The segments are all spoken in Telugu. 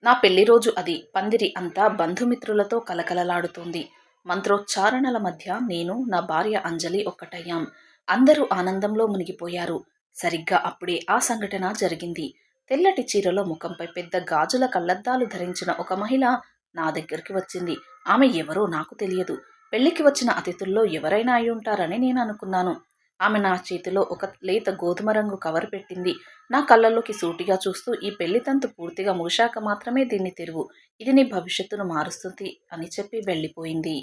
నా పెళ్లి రోజు అది. పందిరి అంతా బంధుమిత్రులతో కలకలలాడుతోంది. మంత్రోచ్చారణల మధ్య నేను, నా భార్య అంజలి ఒక్కటయ్యాం. అందరూ ఆనందంలో మునిగిపోయారు. సరిగ్గా అప్పుడే ఆ సంఘటన జరిగింది. తెల్లటి చీరలో ముఖంపై పెద్ద గాజుల కళ్లద్దాలు ధరించిన ఒక మహిళ నా దగ్గరికి వచ్చింది. ఆమె ఎవరో నాకు తెలియదు. పెళ్లికి వచ్చిన అతిథుల్లో ఎవరైనా అయ్యుంటారని నేను అనుకున్నాను. ఆమె నా చేతిలో ఒక లేత గోధుమ రంగు కవర్ పెట్టింది. నా కళ్ళల్లోకి సూటిగా చూస్తూ, ఈ పెళ్లి తంతు పూర్తిగా ముగిశాక మాత్రమే దీన్ని తెరువు. ఇది నీ భవిష్యత్తును మారుస్తుంది అని చెప్పి వెళ్ళిపోయింది.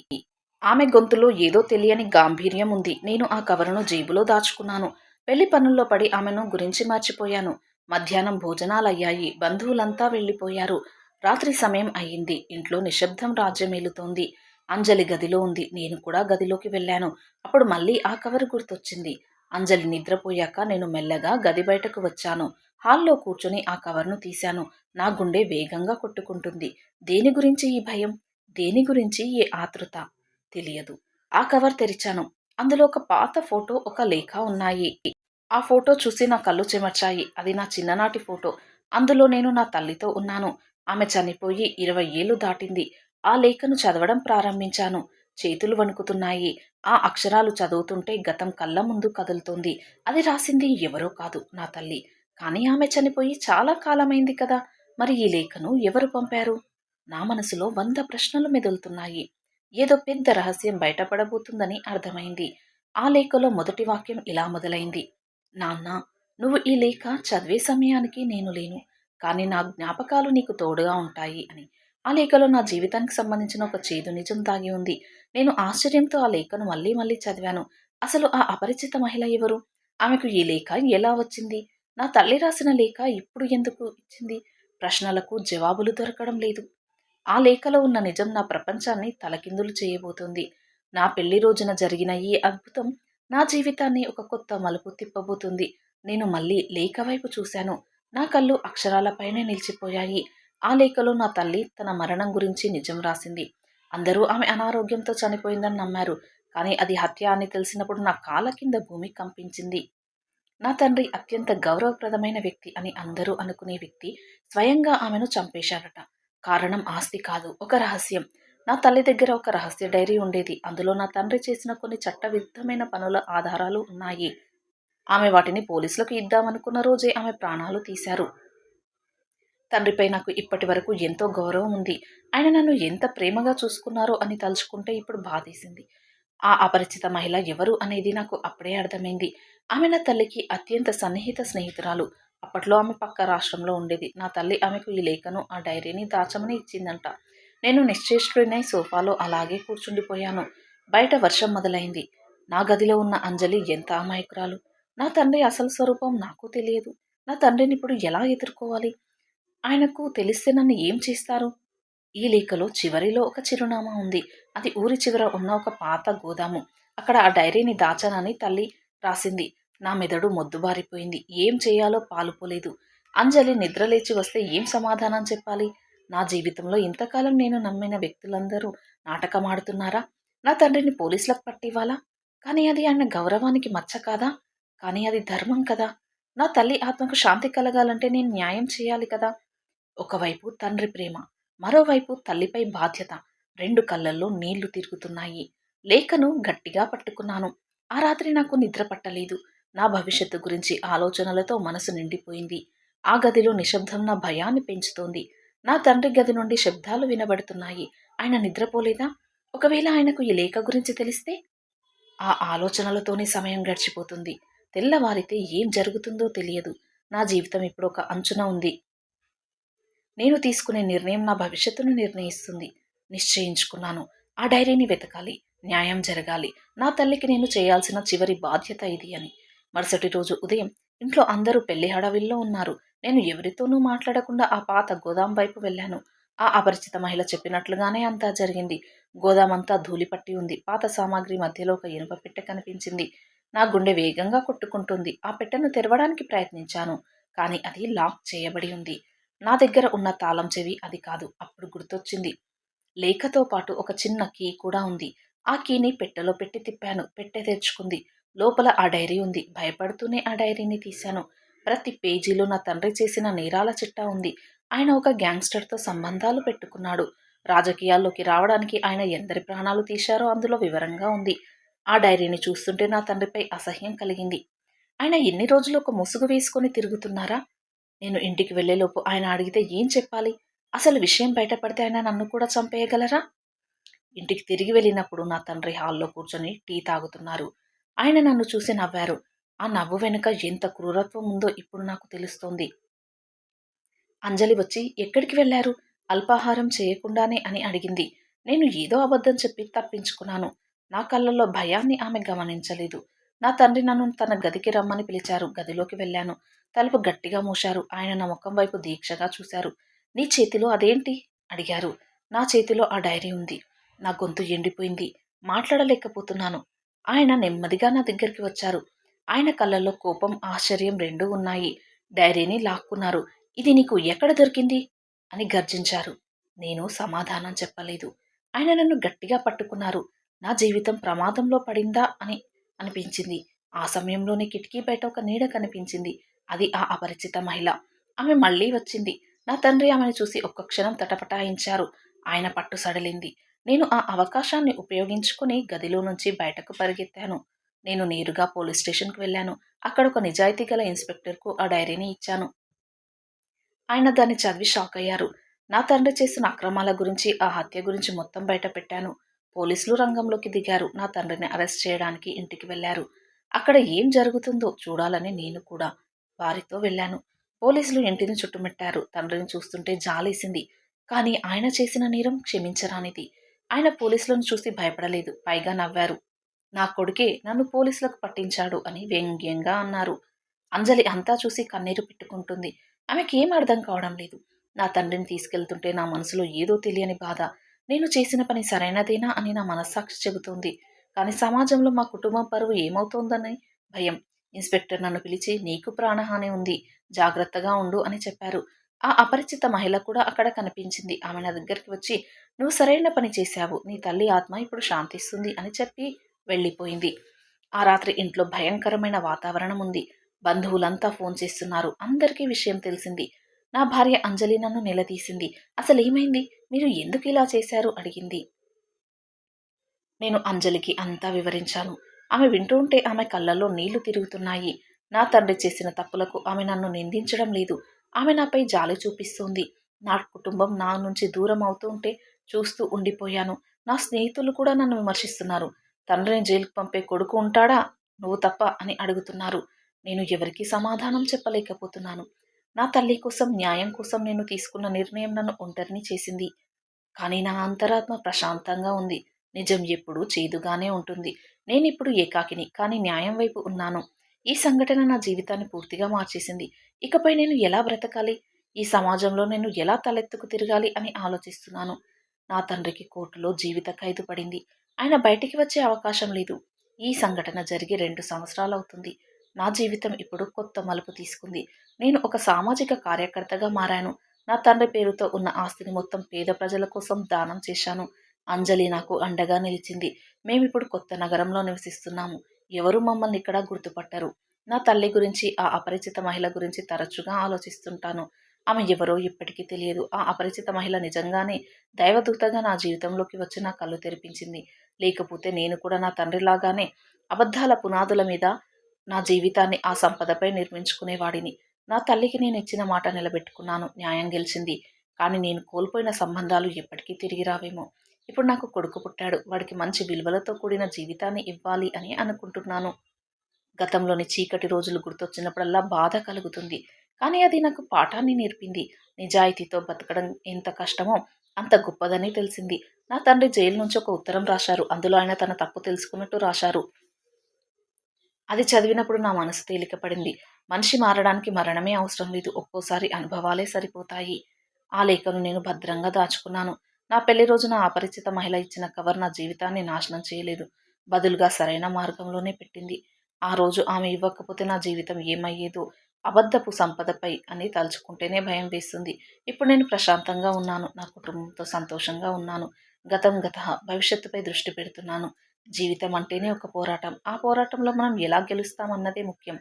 ఆమె గొంతులో ఏదో తెలియని గాంభీర్యం ఉంది. నేను ఆ కవరును జేబులో దాచుకున్నాను. పెళ్లి పనుల్లో పడి ఆమెను గురించి మర్చిపోయాను. మధ్యాహ్నం భోజనాలయ్యాయి. బంధువులంతా వెళ్ళిపోయారు. రాత్రి సమయం అయ్యింది. ఇంట్లో నిశ్శబ్దం రాజ్యమేలుతోంది. అంజలి గదిలో ఉంది. నేను కూడా గదిలోకి వెళ్ళాను. అప్పుడు మళ్ళీ ఆ కవరు గుర్తొచ్చింది. అంజలి నిద్రపోయాక నేను మెల్లగా గది బయటకు వచ్చాను. హాల్లో కూర్చొని ఆ కవర్ను తీశాను. నా గుండె వేగంగా కొట్టుకుంటుంది. దేని గురించి ఈ భయం? దేని గురించి ఈ ఆతృత? తెలియదు. ఆ కవర్ తెరిచాను. అందులో ఒక పాత ఫోటో, ఒక లేఖ ఉన్నాయి. ఆ ఫోటో చూసి నా కళ్ళు చెమర్చాయి. అది నా చిన్ననాటి ఫోటో. అందులో నేను నా తల్లితో ఉన్నాను. ఆమె చనిపోయి 20 ఏళ్లు దాటింది. ఆ లేఖను చదవడం ప్రారంభించాను. చేతులు వణుకుతున్నాయి. ఆ అక్షరాలు చదువుతుంటే గతం కళ్ళ ముందు కదులుతోంది. అది రాసింది ఎవరో కాదు, నా తల్లి. కానీ ఆమె చనిపోయి చాలా కాలమైంది కదా! మరి ఈ లేఖను ఎవరు పంపారు? నా మనసులో 100 ప్రశ్నలు మెదులుతున్నాయి. ఏదో పెద్ద రహస్యం బయటపడబోతుందని అర్థమైంది. ఆ లేఖలో మొదటి వాక్యం ఇలా మొదలైంది. నాన్న, నువ్వు ఈ లేఖ చదివే సమయానికి నేను లేను. కానీ నా జ్ఞాపకాలు నీకు తోడుగా ఉంటాయి అని. ఆ లేఖలో నా జీవితానికి సంబంధించిన ఒక చేదు నిజం దాగి ఉంది. నేను ఆశ్చర్యంతో ఆ లేఖను మళ్ళీ మళ్ళీ చదివాను. అసలు ఆ అపరిచిత మహిళ ఎవరు? ఆమెకు ఈ లేఖ ఎలా వచ్చింది? నా తల్లి రాసిన లేఖ ఇప్పుడు ఎందుకు ఇచ్చింది? ప్రశ్నలకు జవాబులు దొరకడం లేదు. ఆ లేఖలో ఉన్న నిజం నా ప్రపంచాన్ని తలకిందులు చేయబోతోంది. నా పెళ్లి రోజున జరిగిన ఈ అద్భుతం నా జీవితాన్ని ఒక కొత్త మలుపు తిప్పబోతుంది. నేను మళ్ళీ లేఖ వైపు చూశాను. నా కళ్ళు అక్షరాలపైనే నిలిచిపోయాయి. ఆ లేఖలో నా తల్లి తన మరణం గురించి నిజం రాసింది. అందరూ ఆమె అనారోగ్యంతో చనిపోయిందని నమ్మారు. కానీ అది హత్య అని తెలిసినప్పుడు నా కాళ్ళ కింద భూమి కంపించింది. నా తండ్రి అత్యంత గౌరవప్రదమైన వ్యక్తి అని అందరూ అనుకునే వ్యక్తి స్వయంగా ఆమెను చంపేశాడట. కారణం ఆస్తి కాదు, ఒక రహస్యం. నా తల్లి దగ్గర ఒక రహస్య డైరీ ఉండేది. అందులో నా తండ్రి చేసిన కొన్ని చట్టవిరుద్ధమైన పనుల ఆధారాలు ఉన్నాయి. ఆమె వాటిని పోలీసులకు ఇద్దామనుకున్న రోజే ఆమె ప్రాణాలు తీశారు. తండ్రిపై నాకు ఇప్పటి వరకు ఎంతో గౌరవం ఉంది. ఆయన నన్ను ఎంత ప్రేమగా చూసుకున్నారో అని తలుచుకుంటే ఇప్పుడు బాధేసింది. ఆ అపరిచిత మహిళ ఎవరు అనేది నాకు అప్పుడే అర్థమైంది. ఆమె నా తల్లికి అత్యంత సన్నిహిత స్నేహితురాలు. అప్పట్లో ఆమె పక్క రాష్ట్రంలో ఉండేది. నా తల్లి ఆమెకు ఈ లేఖను, ఆ డైరీని దాచమని ఇచ్చిందంట. నేను నిశ్చేష్టుడినై సోఫాలో అలాగే కూర్చుండిపోయాను. బయట వర్షం మొదలైంది. నా గదిలో ఉన్న అంజలి ఎంత అమాయకురాలు. నా తండ్రి అసలు స్వరూపం నాకు తెలియదు. నా తండ్రిని ఇప్పుడు ఎలా ఎదుర్కోవాలి? ఆయనకు తెలిస్తే నన్ను ఏం చేస్తారు? ఈ లేఖలో చివరిలో ఒక చిరునామా ఉంది. అది ఊరి చివర ఉన్న ఒక పాత గోదాము. అక్కడ ఆ డైరీని దాచానని తల్లి రాసింది. నా మెదడు మొద్దుబారిపోయింది. ఏం చేయాలో పాలుపోలేదు. అంజలి నిద్రలేచి వస్తే ఏం సమాధానం చెప్పాలి? నా జీవితంలో ఇంతకాలం నేను నమ్మిన వ్యక్తులందరూ నాటకమాడుతున్నారా? నా తండ్రిని పోలీసులకు పట్టివ్వాలా? కానీ అది ఆయన గౌరవానికి మచ్చ కాదా? కానీ అది ధర్మం కదా! నా తల్లి ఆత్మకు శాంతి కలగాలంటే నేను న్యాయం చేయాలి కదా! ఒకవైపు తండ్రి ప్రేమ, మరోవైపు తల్లిపై బాధ్యత. 2 కళ్ళల్లో నీళ్లు తిరుగుతున్నాయి. లేఖను గట్టిగా పట్టుకున్నాను. ఆ రాత్రి నాకు నిద్ర పట్టలేదు. నా భవిష్యత్తు గురించి ఆలోచనలతో మనసు నిండిపోయింది. ఆ గదిలో నిశ్శబ్దం నా భయాన్ని పెంచుతోంది. నా తండ్రి గది నుండి శబ్దాలు వినబడుతున్నాయి. ఆయన నిద్రపోలేదా? ఒకవేళ ఆయనకు ఈ లేఖ గురించి తెలిస్తే? ఆ ఆలోచనలతోనే సమయం గడిచిపోతుంది. తెల్లవారితే ఏం జరుగుతుందో తెలియదు. నా జీవితం ఇప్పుడు ఒక అంచున ఉంది. నేను తీసుకునే నిర్ణయం నా భవిష్యత్తును నిర్ణయిస్తుంది. నిశ్చయించుకున్నాను. ఆ డైరీని వెతకాలి. న్యాయం జరగాలి. నా తల్లికి నేను చేయాల్సిన చివరి బాధ్యత ఇది అని. మరుసటి రోజు ఉదయం ఇంట్లో అందరూ పెళ్లి హడావిల్లో ఉన్నారు. నేను ఎవరితోనూ మాట్లాడకుండా ఆ పాత గోదాం వైపు వెళ్ళాను. ఆ అపరిచిత మహిళ చెప్పినట్లుగానే అంతా జరిగింది. గోదామంతా ధూళిపట్టి ఉంది. పాత సామాగ్రి మధ్యలో ఒక ఇనుప పెట్టె కనిపించింది. నా గుండె వేగంగా కొట్టుకుంటుంది. ఆ పెట్టెను తెరవడానికి ప్రయత్నించాను. కానీ అది లాక్ చేయబడి ఉంది. నా దగ్గర ఉన్న తాళం చెవి అది కాదు. అప్పుడు గుర్తొచ్చింది. లేఖతో పాటు ఒక చిన్న కీ కూడా ఉంది. ఆ కీని పెట్టెలో పెట్టి తిప్పాను. పెట్టె తెరుచుకుంది. లోపల ఆ డైరీ ఉంది. భయపడుతూనే ఆ డైరీని తీశాను. ప్రతి పేజీలో నా తండ్రి చేసిన నేరాల చిట్టా ఉంది. ఆయన ఒక గ్యాంగ్‌స్టర్‌తో సంబంధాలు పెట్టుకున్నాడు. రాజకీయాల్లోకి రావడానికి ఆయన ఎందరి ప్రాణాలు తీశారో అందులో వివరంగా ఉంది. ఆ డైరీని చూస్తుంటే నా తండ్రిపై అసహ్యం కలిగింది. ఆయన ఎన్ని రోజులు ఒక ముసుగు వేసుకొని తిరుగుతున్నారా? నేను ఇంటికి వెళ్ళేలోపు ఆయన అడిగితే ఏం చెప్పాలి? అసలు విషయం బయటపడితే ఆయన నన్ను కూడా చంపేయగలరా? ఇంటికి తిరిగి వెళ్ళినప్పుడు నా తండ్రి హాల్‌లో కూర్చొని టీ తాగుతున్నారు. ఆయన నన్ను చూసి నవ్వారు. ఆ నవ్వు వెనుక ఎంత క్రూరత్వం ఉందో ఇప్పుడు నాకు తెలుస్తోంది. అంజలి వచ్చి ఎక్కడికి వెళ్లారు? అల్పాహారం చేయకుండానే అని అడిగింది. నేను ఏదో అబద్ధం చెప్పి తప్పించుకున్నాను. నా కళ్ళల్లో భయాన్ని ఆమె గమనించలేదు. నా తండ్రి నన్ను తన గదికి రమ్మని పిలిచారు. గదిలోకి వెళ్ళాను. తలుపు గట్టిగా మూశారు. ఆయన నా ముఖం వైపు దీక్షగా చూశారు. నీ చేతిలో అదేంటి? అడిగారు. నా చేతిలో ఆ డైరీ ఉంది. నా గొంతు ఎండిపోయింది. మాట్లాడలేకపోతున్నాను. ఆయన నెమ్మదిగా నా దగ్గరికి వచ్చారు. ఆయన కళ్ళల్లో కోపం, ఆశ్చర్యం రెండూ ఉన్నాయి. డైరీని లాక్కున్నారు. ఇది నీకు ఎక్కడ దొరికింది? అని గర్జించారు. నేను సమాధానం చెప్పలేదు. ఆయన నన్ను గట్టిగా పట్టుకున్నారు. నా జీవితం ప్రమాదంలో పడిందా అని అనిపించింది. ఆ సమయంలోనే కిటికీ బయట ఒక నీడ కనిపించింది. అది ఆ అపరిచిత మహిళ. ఆమె మళ్ళీ వచ్చింది. నా తండ్రి ఆమెను చూసి ఒక్క క్షణం తటపటాయించారు. ఆయన పట్టు సడలింది. నేను ఆ అవకాశాన్ని ఉపయోగించుకుని గదిలో నుంచి బయటకు పరిగెత్తాను. నేను నేరుగా పోలీస్ స్టేషన్‌కి వెళ్ళాను. అక్కడ ఒక నిజాయితీ గల ఇన్స్‌పెక్టర్‌కు ఆ డైరీని ఇచ్చాను. ఆయన దాన్ని చదివి షాకయ్యారు. నా తండ్రి చేసిన అక్రమాల గురించి, ఆ హత్య గురించి మొత్తం బయట పెట్టాను. పోలీసులు రంగంలోకి దిగారు. నా తండ్రిని అరెస్ట్ చేయడానికి ఇంటికి వెళ్లారు. అక్కడ ఏం జరుగుతుందో చూడాలని నేను కూడా వారితో వెళ్ళాను. పోలీసులు ఇంటిని చుట్టుముట్టారు. తండ్రిని చూస్తుంటే జాలేసింది. కానీ ఆయన చేసిన నేరం క్షమించరానిది. ఆయన పోలీసులను చూసి భయపడలేదు. పైగా నవ్వారు. నా కొడుకే నన్ను పోలీసులకు పట్టించాడు అని వ్యంగ్యంగా అన్నారు. అంజలి అంతా చూసి కన్నీరు పెట్టుకుంటుంది. ఆమెకేం అర్థం కావడం లేదు. నా తండ్రిని తీసుకెళ్తుంటే నా మనసులో ఏదో తెలియని బాధ. నేను చేసిన పని సరైనదేనా అని నా మనస్సాక్షి చెబుతోంది. కానీ సమాజంలో మా కుటుంబం పరువు ఏమవుతోందని భయం. ఇన్స్‌పెక్టర్ నన్ను పిలిచి నీకు ప్రాణహాని ఉంది. జాగ్రత్తగా ఉండు అని చెప్పారు. ఆ అపరిచిత మహిళ కూడా అక్కడ కనిపించింది. ఆమె నా దగ్గరికి వచ్చి నువ్వు సరైన పని చేశావు. నీ తల్లి ఆత్మ ఇప్పుడు శాంతిస్తుంది అని చెప్పి వెళ్ళిపోయింది. ఆ రాత్రి ఇంట్లో భయంకరమైన వాతావరణం ఉంది. బంధువులంతా ఫోన్ చేస్తున్నారు. అందరికీ విషయం తెలిసింది. నా భార్య అంజలి నన్ను నిలదీసింది. అసలేమైంది? మీరు ఎందుకిలా చేశారు? అడిగింది. నేను అంజలికి అంతా వివరించాను. ఆమె వింటూ ఉంటే ఆమె కళ్ళల్లో నీళ్లు తిరుగుతున్నాయి. నా తండ్రి చేసిన తప్పులకు ఆమె నన్ను నిందించడం లేదు. ఆమె నాపై జాలి చూపిస్తోంది. నా కుటుంబం నా నుంచి దూరం అవుతూ ఉంటే చూస్తూ ఉండిపోయాను. నా స్నేహితులు కూడా నన్ను విమర్శిస్తున్నారు. తండ్రిని జైలుకు పంపే కొడుకు ఉంటాడా? నువ్వు తప్ప అని అడుగుతున్నారు. నేను ఎవరికీ సమాధానం చెప్పలేకపోతున్నాను. నా తల్లి కోసం, న్యాయం కోసం నేను తీసుకున్న నిర్ణయం నన్ను ఒంటరిని చేసింది. కానీ నా అంతరాత్మ ప్రశాంతంగా ఉంది. నిజం ఎప్పుడూ చేదుగానే ఉంటుంది. నేనిప్పుడు ఏకాకిని, కానీ న్యాయం వైపు ఉన్నాను. ఈ సంఘటన నా జీవితాన్ని పూర్తిగా మార్చేసింది. ఇకపై నేను ఎలా బ్రతకాలి? ఈ సమాజంలో నేను ఎలా తలెత్తుకు తిరగాలి అని ఆలోచిస్తున్నాను. నా తండ్రికి కోర్టులో జీవిత ఖైదు పడింది. ఆయన బయటికి వచ్చే అవకాశం లేదు. ఈ సంఘటన జరిగి 2 సంవత్సరాలవుతుంది. నా జీవితం ఇప్పుడు కొత్త మలుపు తీసుకుంది. నేను ఒక సామాజిక కార్యకర్తగా మారాను. నా తండ్రి పేరుతో ఉన్న ఆస్తిని మొత్తం పేద ప్రజల కోసం దానం చేశాను. అంజలి నాకు అండగా నిలిచింది. మేమిప్పుడు కొత్త నగరంలో నివసిస్తున్నాము. ఎవరూ మమ్మల్ని ఇక్కడ గుర్తుపట్టరు. నా తల్లి గురించి, ఆ అపరిచిత మహిళ గురించి తరచుగా ఆలోచిస్తుంటాను. ఆమె ఎవరో ఇప్పటికీ తెలియదు. ఆ అపరిచిత మహిళ నిజంగానే దైవదూతగా నా జీవితంలోకి వచ్చి నా కళ్ళు తెరిపించింది. లేకపోతే నేను కూడా నా తండ్రిలాగానే అబద్ధాల పునాదుల మీద నా జీవితాన్ని ఆ సంపదపై నిర్మించుకునేవాడిని. నా తల్లికి నేను ఇచ్చిన మాట నిలబెట్టుకున్నాను. న్యాయం గెలిచింది. కానీ నేను కోల్పోయిన సంబంధాలు ఎప్పటికీ తిరిగి రావేమో. ఇప్పుడు నాకు కొడుకు పుట్టాడు. వాడికి మంచి విలువలతో కూడిన జీవితాన్ని ఇవ్వాలి అని అనుకుంటున్నాను. గతంలోని చీకటి రోజులు గుర్తొచ్చినప్పుడల్లా బాధ కలుగుతుంది. కానీ అది నాకు పాఠాన్ని నేర్పింది. నిజాయితీతో బతకడం ఎంత కష్టమో అంత గొప్పదని తెలిసింది. నా తండ్రి జైలు నుంచి ఒక ఉత్తరం రాశారు. అందులో ఆయన తన తప్పు తెలుసుకున్నట్టు రాశారు. అది చదివినప్పుడు నా మనసు తేలికపడింది. మనిషి మారడానికి మరణమే అవసరం లేదు. ఒక్కోసారి అనుభవాలే సరిపోతాయి. ఆ లేఖను నేను భద్రంగా దాచుకున్నాను. నా పెళ్లి రోజున ఆ అపరిచిత మహిళ ఇచ్చిన కవర్ నా జీవితాన్ని నాశనం చేయలేదు. బదులుగా సరైన మార్గంలోనే పెట్టింది. ఆ రోజు ఆమె ఇవ్వకపోతే నా జీవితం ఏమయ్యేదో, అబద్ధపు సంపదపై అని తలుచుకుంటేనే భయం వేస్తుంది. ఇప్పుడు నేను ప్రశాంతంగా ఉన్నాను. నా కుటుంబంతో సంతోషంగా ఉన్నాను. గతం గతః, భవిష్యత్తుపై దృష్టి పెడుతున్నాను. జీవితం అంటేనే ఒక పోరాటం. ఆ పోరాటంలో మనం ఎలా గెలుస్తామన్నదే ముఖ్యం.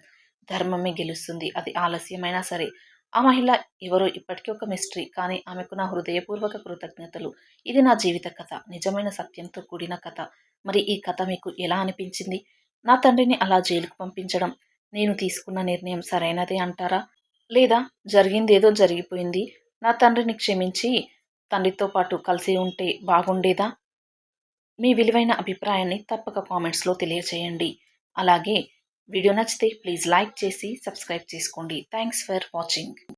ధర్మమే గెలుస్తుంది. అది ఆలస్యమైనా సరే. ఆ మహిళ ఎవరో ఇప్పటికీ ఒక మిస్టరీ. కానీ ఆమెకు నా హృదయపూర్వక కృతజ్ఞతలు. ఇది నా జీవిత కథ. నిజమైన సత్యంతో కూడిన కథ. మరి ఈ కథ మీకు ఎలా అనిపించింది? నా తండ్రిని అలా జైలుకు పంపించడం నేను తీసుకున్న నిర్ణయం సరైనదే అంటారా? లేదా జరిగిందేదో జరిగిపోయింది. నా తండ్రిని క్షమించి తండ్రితో పాటు కలిసి ఉంటే బాగుండేదా? మీ విలువైన అభిప్రాయాన్ని తప్పక కామెంట్స్‌లో తెలియచేయండి. అలాగే వీడియో నచ్చితే ప్లీజ్ లైక్ చేసి సబ్స్క్రైబ్ చేసుకోండి. Thanks for watching.